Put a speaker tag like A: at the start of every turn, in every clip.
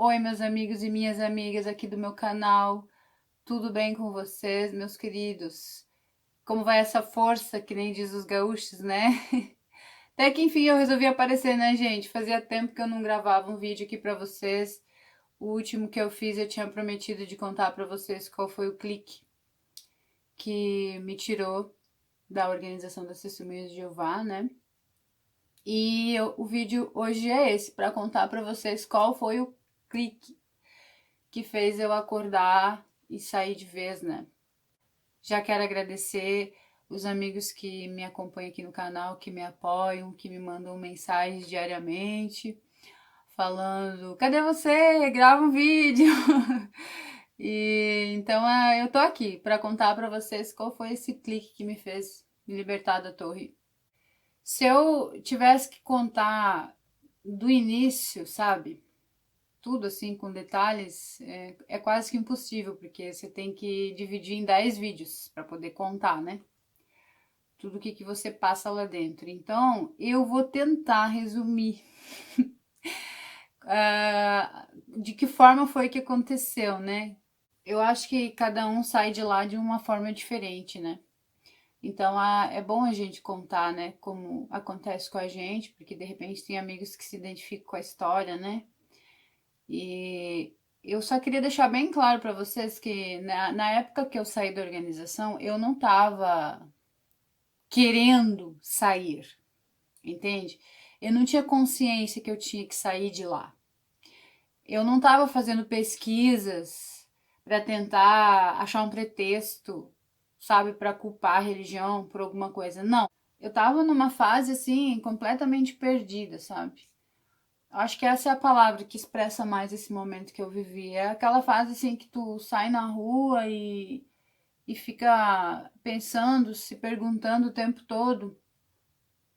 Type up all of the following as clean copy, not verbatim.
A: Oi, meus amigos e minhas amigas aqui do meu canal. Tudo bem com vocês, meus queridos? Como vai essa força, que nem diz os gaúchos, né? Até que enfim eu resolvi aparecer, né, gente? Fazia tempo que eu não gravava um vídeo aqui pra vocês. O último que eu fiz eu tinha prometido de contar pra vocês qual foi o clique que me tirou da organização das Testemunhas de Jeová, né? O vídeo hoje é esse, pra contar pra vocês qual foi o clique que fez eu acordar e sair de vez, né? Já quero agradecer os amigos que me acompanham aqui no canal, que me apoiam, que me mandam mensagens diariamente, falando: cadê você? Grava um vídeo! Eu tô aqui para contar para vocês qual foi esse clique que me fez me libertar da torre. Se eu tivesse que contar do início, sabe? Tudo assim com detalhes é quase que impossível, porque você tem que dividir em 10 vídeos para poder contar, né? Tudo o que você passa lá dentro. Então, eu vou tentar resumir de que forma foi que aconteceu, né? Eu acho que cada um sai de lá de uma forma diferente, né? Então, é bom a gente contar, né, como acontece com a gente, porque de repente tem amigos que se identificam com a história, né? E eu só queria deixar bem claro para vocês que na época que eu saí da organização, eu não estava querendo sair, entende? Eu não tinha consciência que eu tinha que sair de lá. Eu não estava fazendo pesquisas para tentar achar um pretexto, sabe, para culpar a religião por alguma coisa. Não. Eu estava numa fase assim completamente perdida, sabe? Acho que essa é a palavra que expressa mais esse momento que eu vivi. É aquela fase assim que tu sai na rua e fica pensando, se perguntando o tempo todo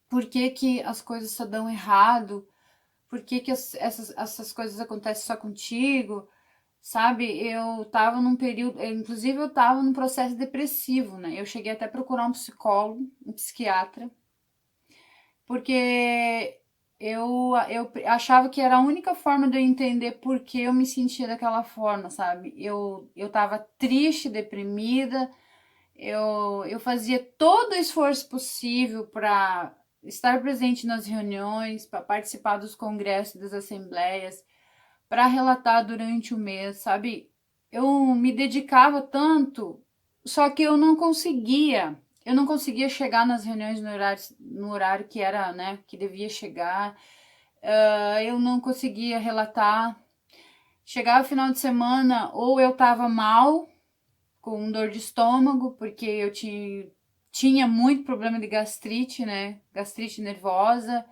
A: por que que as coisas só dão errado, por que que essas coisas acontecem só contigo, sabe? Eu tava num período, inclusive eu tava num processo depressivo, né? Eu cheguei até a procurar um psicólogo, um psiquiatra, porque eu achava que era a única forma de eu entender por que eu me sentia daquela forma, sabe? Eu tava triste, deprimida, eu fazia todo o esforço possível para estar presente nas reuniões, para participar dos congressos, das assembleias, para relatar durante o mês, sabe? Eu me dedicava tanto, só que eu não conseguia. Eu não conseguia chegar nas reuniões no horário que era, né, que devia chegar. Eu não conseguia relatar. Chegava o final de semana, ou eu tava mal, com dor de estômago, porque eu tinha muito problema de gastrite, né? Gastrite nervosa.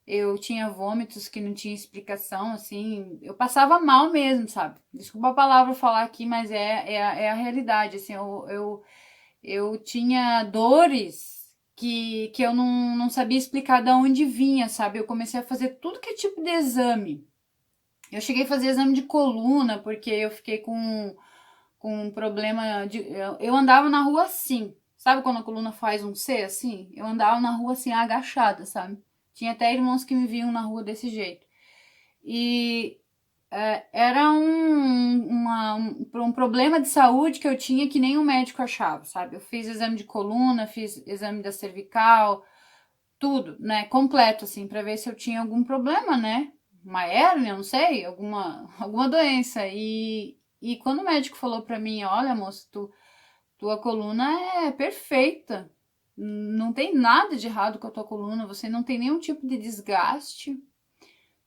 A: Eu tinha vômitos que não tinha explicação, assim. Eu passava mal mesmo, sabe? Desculpa a palavra falar aqui, mas é a realidade, assim. Eu tinha dores que eu não sabia explicar de onde vinha, sabe? Eu comecei a fazer tudo que é tipo de exame. Eu cheguei a fazer exame de coluna, porque eu fiquei com um problema de. Eu andava na rua assim. Sabe quando a coluna faz um C assim? Eu andava na rua assim, agachada, sabe? Tinha até irmãos que me viam na rua desse jeito. E era um problema de saúde que eu tinha que nem o médico achava, sabe? Eu fiz exame de coluna, fiz exame da cervical, tudo, né? Completo, assim, pra ver se eu tinha algum problema, né? Uma hérnia, não sei, alguma doença. E quando o médico falou pra mim, olha, moça, tua coluna é perfeita. Não tem nada de errado com a tua coluna, você não tem nenhum tipo de desgaste.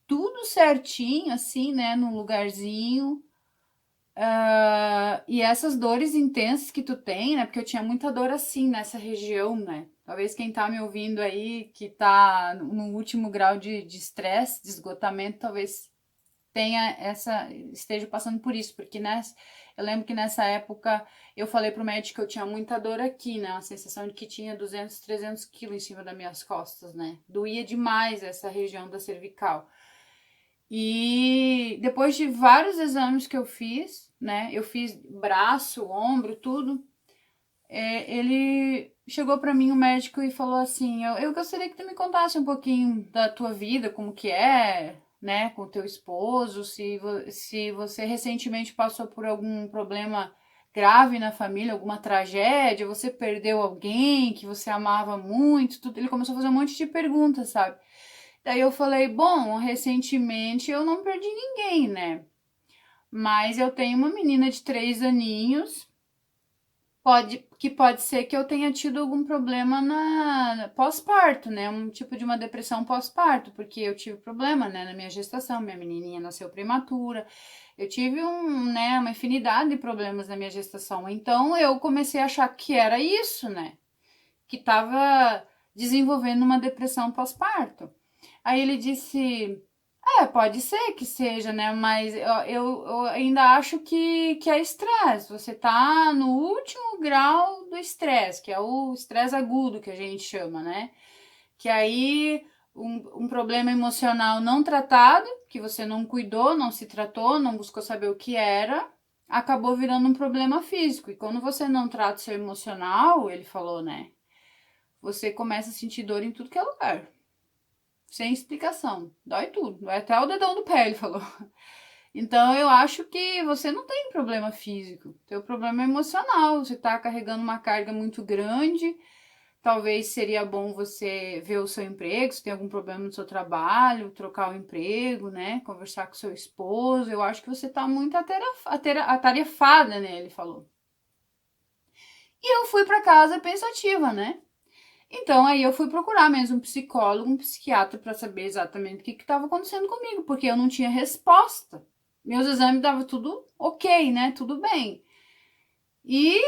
A: Tudo certinho, assim, né, no lugarzinho. E essas dores intensas que tu tem, né? Porque eu tinha muita dor assim nessa região, né? Talvez quem tá me ouvindo aí, que tá no último grau de estresse, de esgotamento, talvez esteja passando por isso, porque eu lembro que nessa época eu falei pro médico que eu tinha muita dor aqui, né? A sensação de que tinha 200, 300 quilos em cima das minhas costas, né? Doía demais essa região da cervical. E depois de vários exames que eu fiz, né? Eu fiz braço, ombro, tudo. Ele chegou para mim, o médico, e falou assim: eu gostaria que tu me contasse um pouquinho da tua vida, como que é. né, com o teu esposo, se você recentemente passou por algum problema grave na família, alguma tragédia, você perdeu alguém que você amava muito, tudo. Ele começou a fazer um monte de perguntas, sabe? Daí eu falei, bom, recentemente eu não perdi ninguém, né? Mas eu tenho uma menina de 3 aninhos, pode ser que eu tenha tido algum problema na pós-parto, né? Um tipo de uma depressão pós-parto, porque eu tive problema, né, na minha gestação, minha menininha nasceu prematura. Eu tive né, uma infinidade de problemas na minha gestação. Então eu comecei a achar que era isso, né? Que estava desenvolvendo uma depressão pós-parto. Aí ele disse: pode ser que seja, né? Mas eu ainda acho que é estresse. Você tá no último grau do estresse, que é o estresse agudo que a gente chama, né? Que aí um problema emocional não tratado, que você não cuidou, não se tratou, não buscou saber o que era, acabou virando um problema físico. E quando você não trata o seu emocional, ele falou, né? Você começa a sentir dor em tudo que é lugar. Sem explicação. Dói tudo. Dói até o dedão do pé, ele falou. Então eu acho que você não tem problema físico. Teu problema é emocional. Você tá carregando uma carga muito grande. Talvez seria bom você ver o seu emprego, se tem algum problema no seu trabalho, trocar o emprego, né? Conversar com seu esposo. Eu acho que você tá muito atarefada, né? Ele falou. E eu fui para casa pensativa, né? Então aí eu fui procurar mesmo um psicólogo, um psiquiatra para saber exatamente o que estava acontecendo comigo, porque eu não tinha resposta. Meus exames davam tudo ok, né? Tudo bem. E,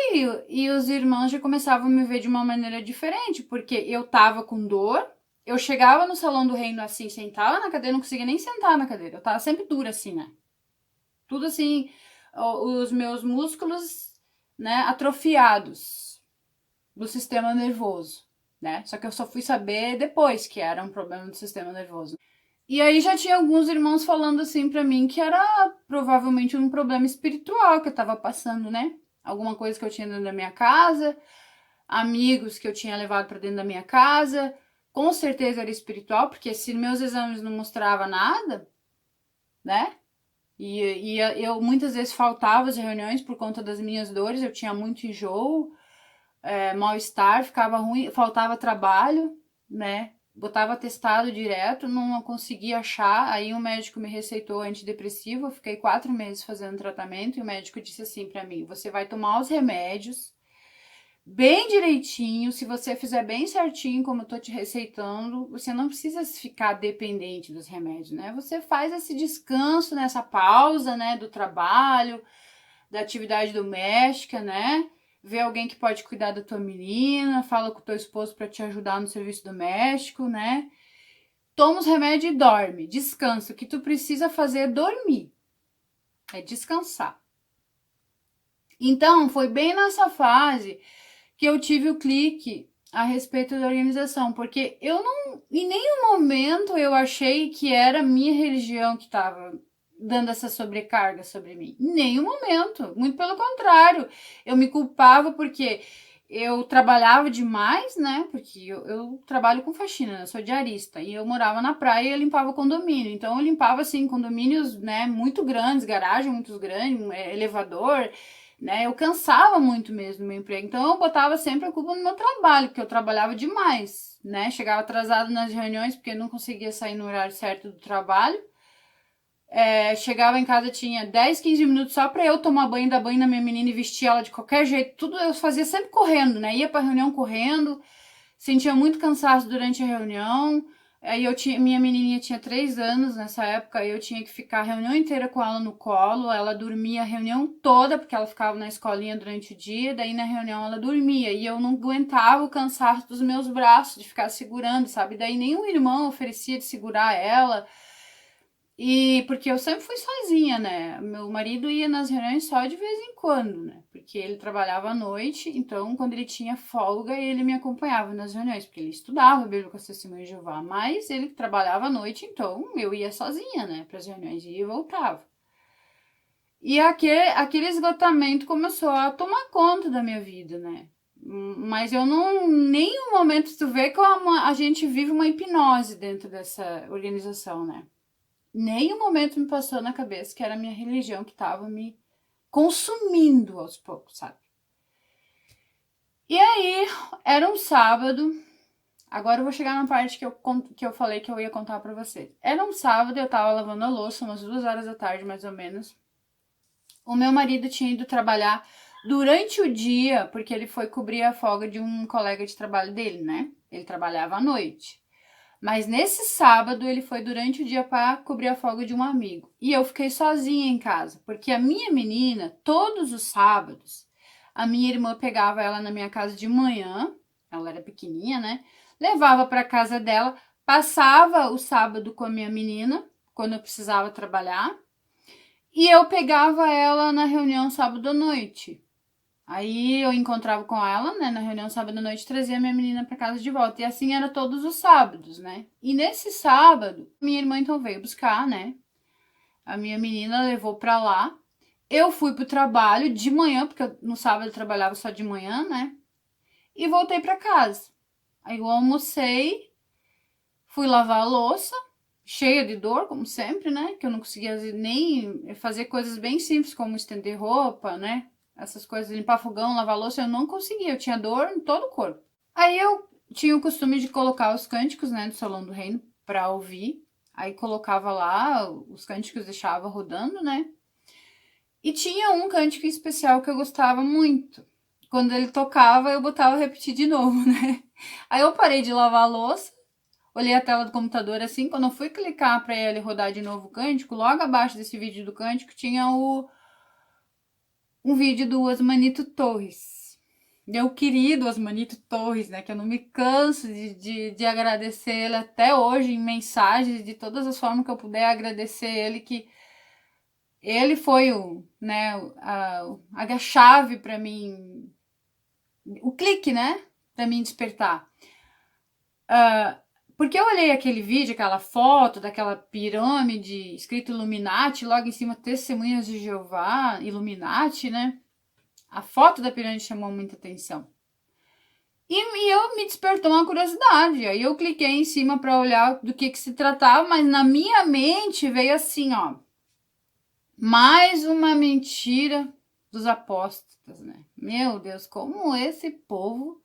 A: e os irmãos já começavam a me ver de uma maneira diferente, porque eu tava com dor, eu chegava no salão do reino assim, sentava na cadeira, não conseguia nem sentar na cadeira. Eu tava sempre dura assim, né? Tudo assim, os meus músculos, né, atrofiados do sistema nervoso, né? Só que eu só fui saber depois que era um problema do sistema nervoso. E aí já tinha alguns irmãos falando assim pra mim que era provavelmente um problema espiritual que eu tava passando, né? Alguma coisa que eu tinha dentro da minha casa, amigos que eu tinha levado para dentro da minha casa. Com certeza era espiritual, porque se meus exames não mostravam nada, né? E eu muitas vezes faltava as reuniões por conta das minhas dores, eu tinha muito enjoo, mal-estar, ficava ruim, faltava trabalho, né? Botava testado direto, não conseguia achar. Aí o médico me receitou antidepressivo. Eu fiquei 4 meses fazendo tratamento e o médico disse assim para mim: você vai tomar os remédios bem direitinho. Se você fizer bem certinho, como eu tô te receitando, você não precisa ficar dependente dos remédios, né? Você faz esse descanso nessa pausa, né, do trabalho, da atividade doméstica, né? Vê alguém que pode cuidar da tua menina, fala com o teu esposo para te ajudar no serviço doméstico, né? Toma os remédios e dorme, descansa. O que tu precisa fazer é dormir, é descansar. Então, foi bem nessa fase que eu tive o clique a respeito da organização, porque eu não, em nenhum momento eu achei que era a minha religião que estava dando essa sobrecarga sobre mim. Em nenhum momento. Muito pelo contrário. Eu me culpava porque eu trabalhava demais, né? Porque eu trabalho com faxina, né? Sou diarista. E eu morava na praia e eu limpava condomínio. Então eu limpava, assim, condomínios, né? Muito grandes, garagem muito grande, elevador, né? Eu cansava muito mesmo no meu emprego. Então eu botava sempre a culpa no meu trabalho, porque eu trabalhava demais, né? Chegava atrasado nas reuniões porque não conseguia sair no horário certo do trabalho. Chegava em casa, tinha 10, 15 minutos só pra eu tomar banho, dar banho na minha menina e vestir ela de qualquer jeito. Tudo eu fazia sempre correndo, né? Ia pra reunião correndo, sentia muito cansaço durante a reunião. Aí minha menininha tinha 3 anos nessa época, eu tinha que ficar a reunião inteira com ela no colo. Ela dormia a reunião toda, porque ela ficava na escolinha durante o dia. Daí na reunião ela dormia e eu não aguentava o cansaço dos meus braços, de ficar segurando, sabe? Daí nenhum irmão oferecia de segurar ela. E porque eu sempre fui sozinha, né? Meu marido ia nas reuniões só de vez em quando, né? Porque ele trabalhava à noite, então quando ele tinha folga, ele me acompanhava nas reuniões, porque ele estudava Bíblia com a Testemunha de Jeová, mas ele trabalhava à noite, então eu ia sozinha, né, para as reuniões e voltava. E aquele esgotamento começou a tomar conta da minha vida, né? Mas eu não, nenhum momento tu vê que a gente vive uma hipnose dentro dessa organização, né? nenhum momento me passou na cabeça que era a minha religião que estava me consumindo aos poucos, sabe? E aí, era um sábado. Agora eu vou chegar na parte que eu falei que eu ia contar pra vocês. Era um sábado, eu tava lavando a louça, umas 2 horas da tarde, mais ou menos. O meu marido tinha ido trabalhar durante o dia, porque ele foi cobrir a folga de um colega de trabalho dele, né? Ele trabalhava à noite. Mas nesse sábado ele foi durante o dia para cobrir a folga de um amigo. E eu fiquei sozinha em casa, porque a minha menina, todos os sábados, a minha irmã pegava ela na minha casa de manhã, ela era pequenininha, né? Levava para casa dela, passava o sábado com a minha menina, quando eu precisava trabalhar, e eu pegava ela na reunião sábado à noite. Aí eu encontrava com ela, né, na reunião sábado à noite, e trazia minha menina para casa de volta. E assim era todos os sábados, né? E nesse sábado, minha irmã então veio buscar, né? A minha menina levou para lá. Eu fui pro trabalho de manhã, porque no sábado eu trabalhava só de manhã, né? E voltei para casa. Aí eu almocei, fui lavar a louça, cheia de dor, como sempre, né? Que eu não conseguia nem fazer coisas bem simples, como estender roupa, né? Essas coisas, limpar fogão, lavar louça, eu não conseguia. Eu tinha dor em todo o corpo. Aí eu tinha o costume de colocar os cânticos, né, do Salão do Reino pra ouvir. Aí colocava lá, os cânticos deixava rodando, né? E tinha um cântico especial que eu gostava muito. Quando ele tocava, eu botava repetir de novo, né? Aí eu parei de lavar a louça, olhei a tela do computador assim, quando eu fui clicar para ele rodar de novo o cântico, logo abaixo desse vídeo do cântico tinha um vídeo do Osmanito Torres. Meu querido Osmanito Torres, né? Que eu não me canso de agradecer ele até hoje em mensagens, de todas as formas que eu puder agradecer ele, que ele foi a chave para mim, o clique, né? Para mim despertar. Porque eu olhei aquele vídeo, aquela foto daquela pirâmide escrito Illuminati, logo em cima Testemunhas de Jeová, Illuminati, né? A foto da pirâmide chamou muita atenção. E eu me despertou uma curiosidade. Aí eu cliquei em cima para olhar do que se tratava, mas na minha mente veio assim, ó. Mais uma mentira dos apóstolos, né? Meu Deus, como esse povo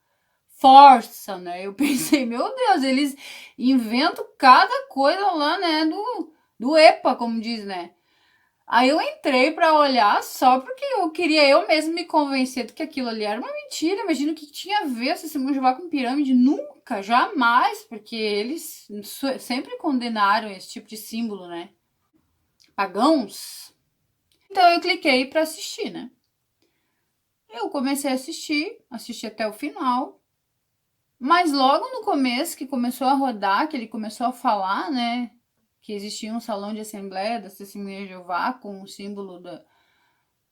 A: força, né? Eu pensei, meu Deus, eles inventam cada coisa lá, né? Do EPA, como diz, né? Aí eu entrei para olhar só porque eu queria eu mesmo me convencer de que aquilo ali era uma mentira. Imagino que tinha a ver se Simão Jeová com pirâmide. Nunca, jamais, porque eles sempre condenaram esse tipo de símbolo, né? Pagãos. Então eu cliquei para assistir, né? Eu comecei a assisti até o final. Mas logo no começo, que começou a rodar, que ele começou a falar, né? Que existia um salão de assembleia da Testemunha de Jeová com o símbolo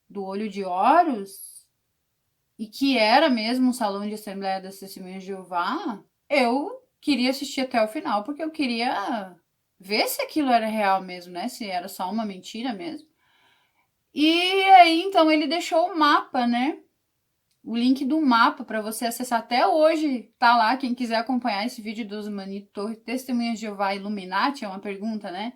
A: do olho de Horus, e que era mesmo um salão de assembleia da Testemunha de Jeová, eu queria assistir até o final, porque eu queria ver se aquilo era real mesmo, né? Se era só uma mentira mesmo. E aí, então, ele deixou o mapa, né? O link do mapa para você acessar até hoje, tá lá, quem quiser acompanhar esse vídeo dos Osmanito Torres, Testemunhas de Jeová Illuminati, é uma pergunta, né?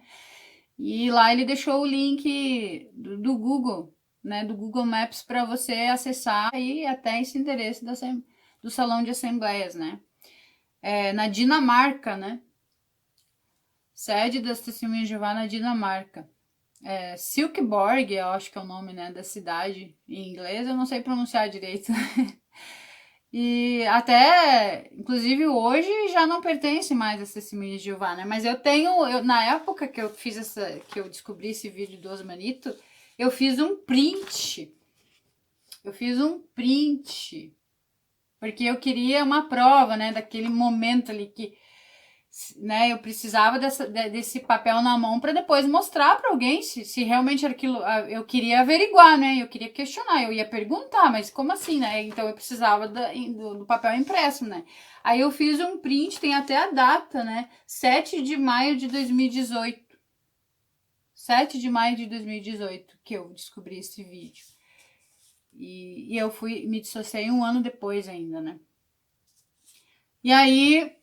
A: E lá ele deixou o link do Google, né, do Google Maps para você acessar e até esse endereço do Salão de Assembleias, né? Na Dinamarca, né? Sede das Testemunhas de Jeová na Dinamarca. Silkeborg, eu acho que é o nome, né, da cidade em inglês, eu não sei pronunciar direito. E até, inclusive hoje já não pertence mais a Testemunhas de Jeová, né? Mas na época que eu fiz que eu descobri esse vídeo do Osmanito, eu fiz um print. Porque eu queria uma prova, né, daquele momento ali que, né, eu precisava desse papel na mão para depois mostrar para alguém se realmente era aquilo. Eu queria averiguar, né? Eu queria questionar, eu ia perguntar, mas como assim, né? Então eu precisava do papel impresso, né? Aí eu fiz um print, tem até a data, né? 7 de maio de 2018. 7 de maio de 2018 que eu descobri esse vídeo. E eu me dissociei um ano depois ainda, né? E aí,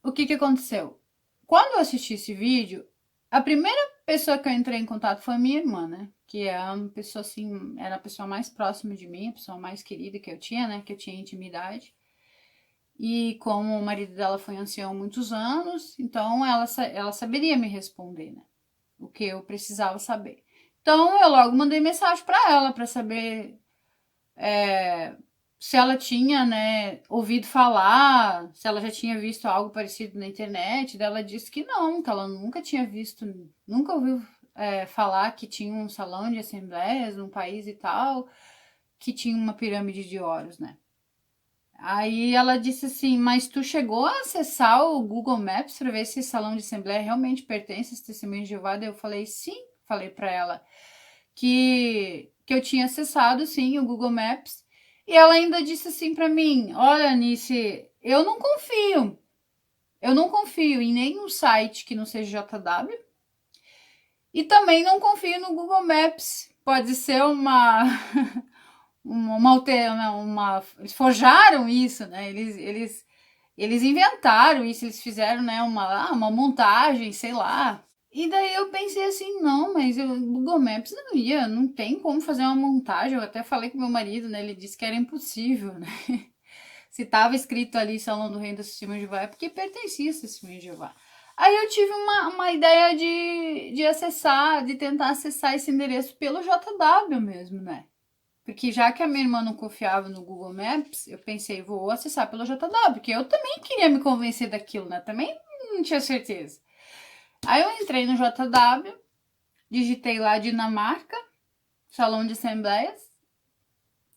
A: o que aconteceu? Quando eu assisti esse vídeo, a primeira pessoa que eu entrei em contato foi a minha irmã, né? Que é uma pessoa assim, era a pessoa mais próxima de mim, a pessoa mais querida que eu tinha, né? Que eu tinha intimidade. E como o marido dela foi ancião há muitos anos, então ela saberia me responder, né? O que eu precisava saber. Então eu logo mandei mensagem para ela para saber se ela tinha, né, ouvido falar, se ela já tinha visto algo parecido na internet. Daí ela disse que não, que ela nunca tinha visto, nunca ouviu falar que tinha um salão de assembleias num país e tal, que tinha uma pirâmide de ouros, né? Aí ela disse assim, mas tu chegou a acessar o Google Maps para ver se esse salão de assembleia realmente pertence às Testemunhas de Jeová? Daí eu falei, sim, falei para ela que eu tinha acessado, sim, o Google Maps. E ela ainda disse assim para mim, olha, Anice, eu não confio em nenhum site que não seja JW e também não confio no Google Maps. Pode ser eles forjaram isso, né? Eles inventaram isso, eles fizeram, né, uma montagem, sei lá. E daí eu pensei assim, não, mas o Google Maps não tem como fazer uma montagem. Eu até falei com meu marido, né? Ele disse que era impossível, né? Se tava escrito ali Salão do Reino da Testemunha de Jeová, é porque pertencia a Testemunha de Jeová. Aí eu tive uma ideia de acessar, de tentar acessar esse endereço pelo JW mesmo, né? Porque já que a minha irmã não confiava no Google Maps, eu pensei, vou acessar pelo JW, porque eu também queria me convencer daquilo, né? Também não tinha certeza. Aí eu entrei no JW, digitei lá Dinamarca, Salão de Assembleias,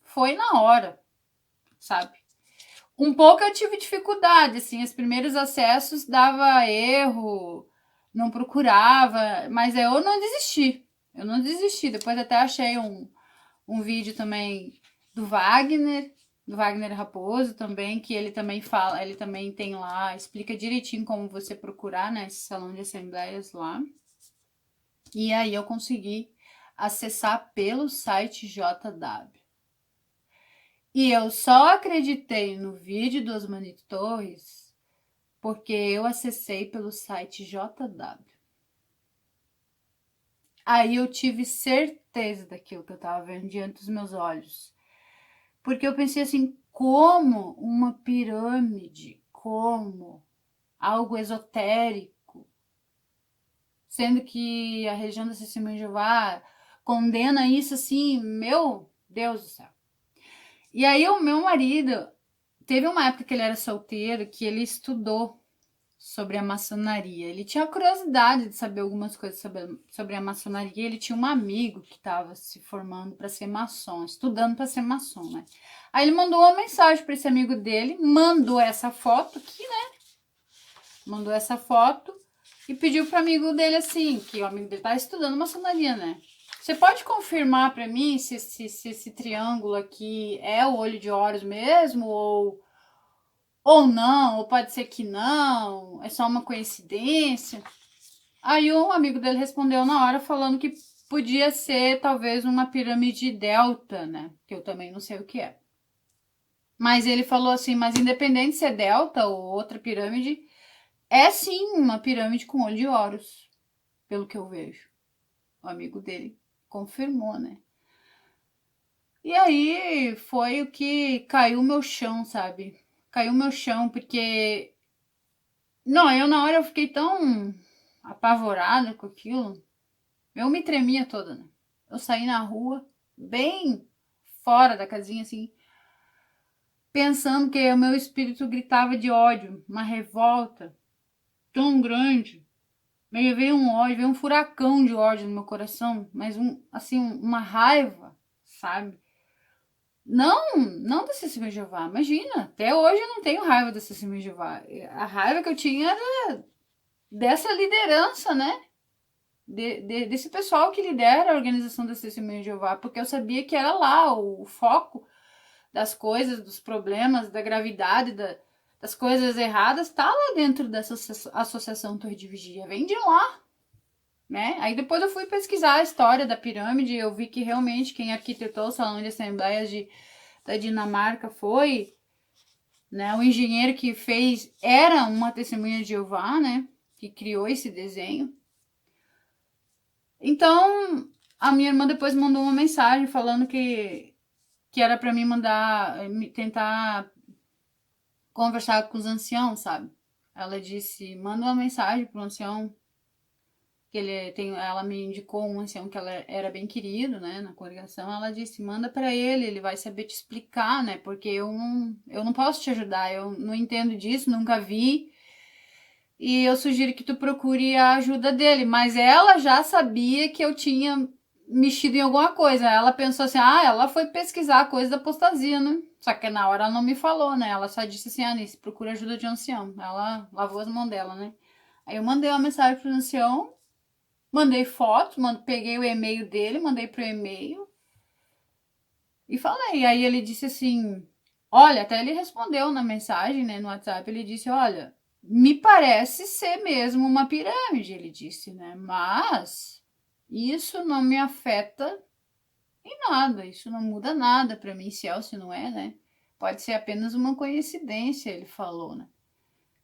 A: foi na hora, sabe? Um pouco eu tive dificuldade, assim, os primeiros acessos dava erro, não procurava, mas eu não desisti. Eu não desisti. Depois até achei um vídeo também do Wagner Raposo também, que ele também fala, ele também tem lá, explica direitinho como você procurar, né, esse salão de assembleias lá. E aí eu consegui acessar pelo site JW. E eu só acreditei no vídeo do Osmanito Torres porque eu acessei pelo site JW. Aí eu tive certeza daquilo que eu estava vendo diante dos meus olhos. Porque eu pensei assim, como uma pirâmide, como algo esotérico, sendo que a região da Testemunha de Jeová condena isso assim, meu Deus do céu. E aí o meu marido, teve uma época que ele era solteiro, que ele estudou sobre a maçonaria. Ele tinha curiosidade de saber algumas coisas sobre a maçonaria. Ele tinha um amigo que estava se formando para ser maçom, estudando para ser maçom, né? Aí ele mandou uma mensagem para esse amigo dele, mandou essa foto aqui, né? Mandou essa foto e pediu para o amigo dele assim, que o amigo dele tá estudando maçonaria, né? Você pode confirmar para mim se esse triângulo aqui é o olho de Horus mesmo ou não, ou pode ser que não, é só uma coincidência? Aí um amigo dele respondeu na hora falando que podia ser talvez uma pirâmide delta, né? Que eu também não sei o que é. Mas ele falou assim, mas independente se é delta ou outra pirâmide, é sim uma pirâmide com olho de Horus, pelo que eu vejo. O amigo dele confirmou, né? E aí foi o que caiu o meu chão, sabe? Caiu o meu chão, porque... Não, eu na hora eu fiquei tão apavorada com aquilo. Eu me tremia toda, né? Eu saí na rua, bem fora da casinha, assim, pensando que o meu espírito gritava de ódio, uma revolta tão grande. Veio um ódio, veio um furacão de ódio no meu coração, mas assim, uma raiva, sabe? Não da Testemunha de Jeová, imagina, até hoje eu não tenho raiva da Testemunha de Jeová. A raiva que eu tinha era dessa liderança, né? Desse pessoal que lidera a organização da Testemunha de Jeová, porque eu sabia que era lá o foco das coisas, dos problemas, da gravidade, das coisas erradas, tá lá dentro dessa associação Torre de Vigia, vem de lá, né? Aí depois eu fui pesquisar a história da pirâmide e eu vi que realmente quem arquitetou o Salão de Assembleias da Dinamarca foi, né, o engenheiro que fez, era uma Testemunha de Jeová, né, que criou esse desenho. Então, a minha irmã depois mandou uma mensagem falando que era pra mim mandar, tentar conversar com os anciãos, sabe? Ela disse, manda uma mensagem pro ancião, que ele tem, ela me indicou um ancião que ela era bem querido, né, na congregação. Ela disse, manda para ele vai saber te explicar, né, porque eu não posso te ajudar, eu não entendo disso, nunca vi, e eu sugiro que tu procure a ajuda dele. Mas ela já sabia que eu tinha mexido em alguma coisa. Ela pensou assim, ela foi pesquisar a coisa da apostasia, né? Só que na hora ela não me falou, né? Ela só disse assim, Anice, procura ajuda de um ancião. Ela lavou as mãos dela, né? Aí eu mandei uma mensagem pro ancião, mandei foto, peguei o e-mail dele, mandei pro e-mail e falei. Aí ele disse assim, olha, até ele respondeu na mensagem, né, no WhatsApp, ele disse, olha, me parece ser mesmo uma pirâmide, ele disse, né, mas isso não me afeta em nada, isso não muda nada para mim, se é ou se não é, né, pode ser apenas uma coincidência, ele falou, né.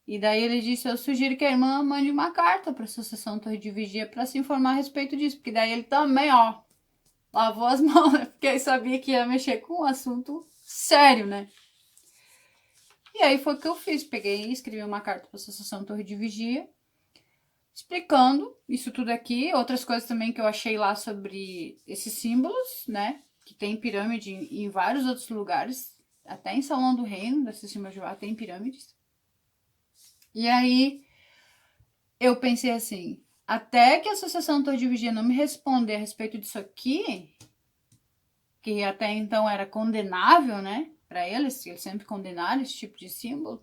A: E daí ele disse, eu sugiro que a irmã mande uma carta para a Associação Torre de Vigia para se informar a respeito disso, porque daí ele também, ó, lavou as mãos, né? Porque aí sabia que ia mexer com um assunto sério, né? E aí foi o que eu fiz. Peguei e escrevi uma carta para a Associação Torre de Vigia, explicando isso tudo aqui, outras coisas também que eu achei lá sobre esses símbolos, né? Que tem pirâmide em vários outros lugares, até em Salão do Reino, da Cecília de Jeová, tem pirâmides. E aí eu pensei assim, até que a Associação Torre de Vigia não me responder a respeito disso aqui, que até então era condenável, né? Para eles sempre condenaram esse tipo de símbolo.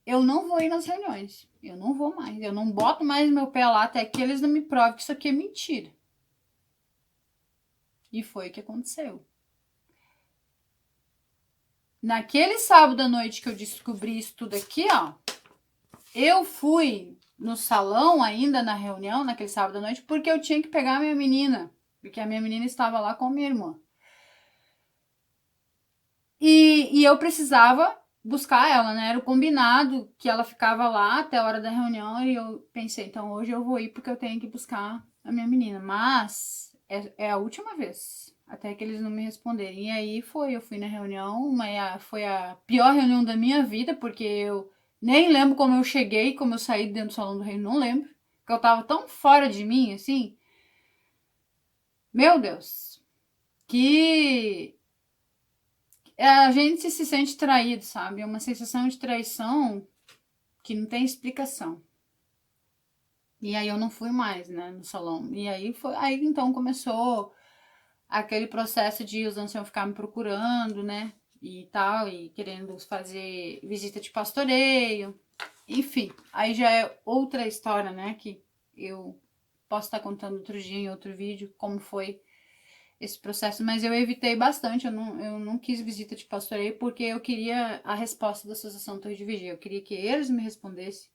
A: Eu não vou ir nas reuniões. Eu não vou mais. Eu não boto mais meu pé lá até que eles não me provem que isso aqui é mentira. E foi o que aconteceu. Naquele sábado à noite que eu descobri isso tudo aqui, ó, eu fui no salão ainda na reunião, naquele sábado à noite, porque eu tinha que pegar a minha menina. Porque a minha menina estava lá com a minha irmã. E eu precisava buscar ela, né? Era o combinado que ela ficava lá até a hora da reunião e eu pensei, então hoje eu vou ir porque eu tenho que buscar a minha menina. Mas é a última vez, até que eles não me responderem. E aí eu fui na reunião, foi a pior reunião da minha vida, porque eu nem lembro como eu cheguei, como eu saí dentro do Salão do Reino, não lembro. Porque eu tava tão fora de mim, assim. Meu Deus. Que a gente se sente traído, sabe? É uma sensação de traição que não tem explicação. E aí eu não fui mais, né, no salão. E aí então começou aquele processo de os anciãos ficar me procurando, né, e tal, e querendo fazer visita de pastoreio. Enfim, aí já é outra história, né, que eu posso estar contando outro dia em outro vídeo como foi esse processo, mas eu evitei bastante, eu não quis visita de pastoreio porque eu queria a resposta da Associação Torre de Vigia, eu queria que eles me respondessem,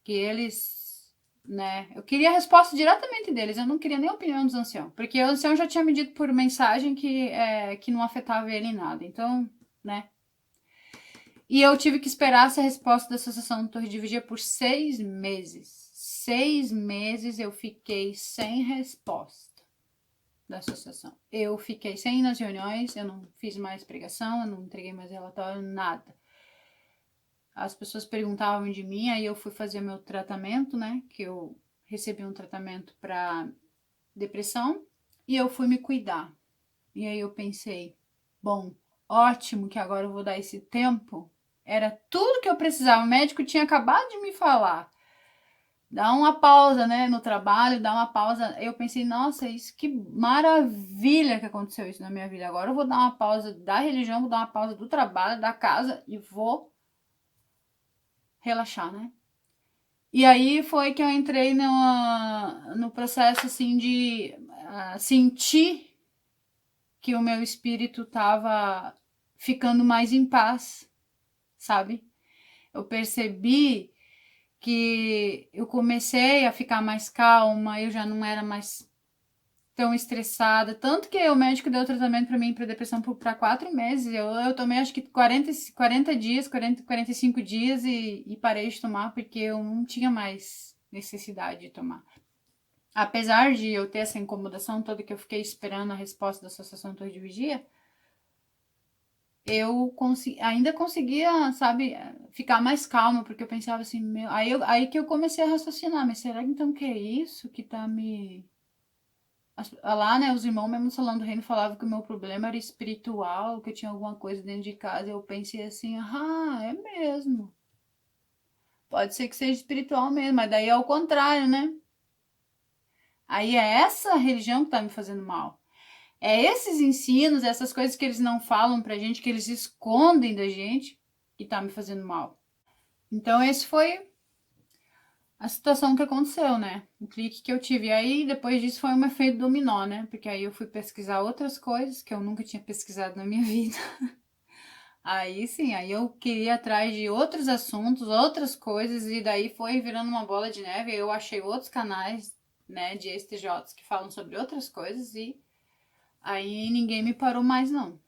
A: que eles, né, eu queria a resposta diretamente deles, eu não queria nem a opinião dos anciãos, porque o ancião já tinha me dito por mensagem que não afetava ele em nada, então, né, e eu tive que esperar essa resposta da Associação Torre de Vigia por 6 meses, 6 meses eu fiquei sem resposta da associação. Eu fiquei sem ir nas reuniões, eu não fiz mais pregação, eu não entreguei mais relatório, nada. As pessoas perguntavam de mim, aí eu fui fazer meu tratamento, né? Que eu recebi um tratamento para depressão e eu fui me cuidar. E aí eu pensei, bom, ótimo que agora eu vou dar esse tempo. Era tudo que eu precisava. O médico tinha acabado de me falar. Dá uma pausa, né, no trabalho, dá uma pausa. Eu pensei, nossa, isso que maravilha que aconteceu isso na minha vida. Agora eu vou dar uma pausa da religião, vou dar uma pausa do trabalho, da casa e vou relaxar, né? E aí foi que eu entrei no processo assim de sentir que o meu espírito tava ficando mais em paz, sabe? Eu percebi que eu comecei a ficar mais calma, eu já não era mais tão estressada. Tanto que o médico deu tratamento para mim para depressão para 4 meses. Eu tomei acho que 40 dias, 45 dias e parei de tomar porque eu não tinha mais necessidade de tomar. Apesar de eu ter essa incomodação toda que eu fiquei esperando a resposta da Associação Torre de Vigia, eu ainda conseguia, sabe, ficar mais calma, porque eu pensava assim, meu, aí que eu comecei a raciocinar, mas será que então que é isso que tá me. Lá, né, os irmãos mesmo no Salão do Reino falavam que o meu problema era espiritual, que eu tinha alguma coisa dentro de casa. Eu pensei assim, ah, é mesmo. Pode ser que seja espiritual mesmo, mas daí é o contrário, né? Aí é essa religião que tá me fazendo mal. É esses ensinos, essas coisas que eles não falam pra gente, que eles escondem da gente, que tá me fazendo mal. Então, esse foi a situação que aconteceu, né? O clique que eu tive. E aí, depois disso, foi um efeito dominó, né? Porque aí eu fui pesquisar outras coisas que eu nunca tinha pesquisado na minha vida. Aí sim, aí eu queria ir atrás de outros assuntos, outras coisas, e daí foi virando uma bola de neve. Eu achei outros canais, né, de STJs que falam sobre outras coisas, e aí ninguém me parou mais, não.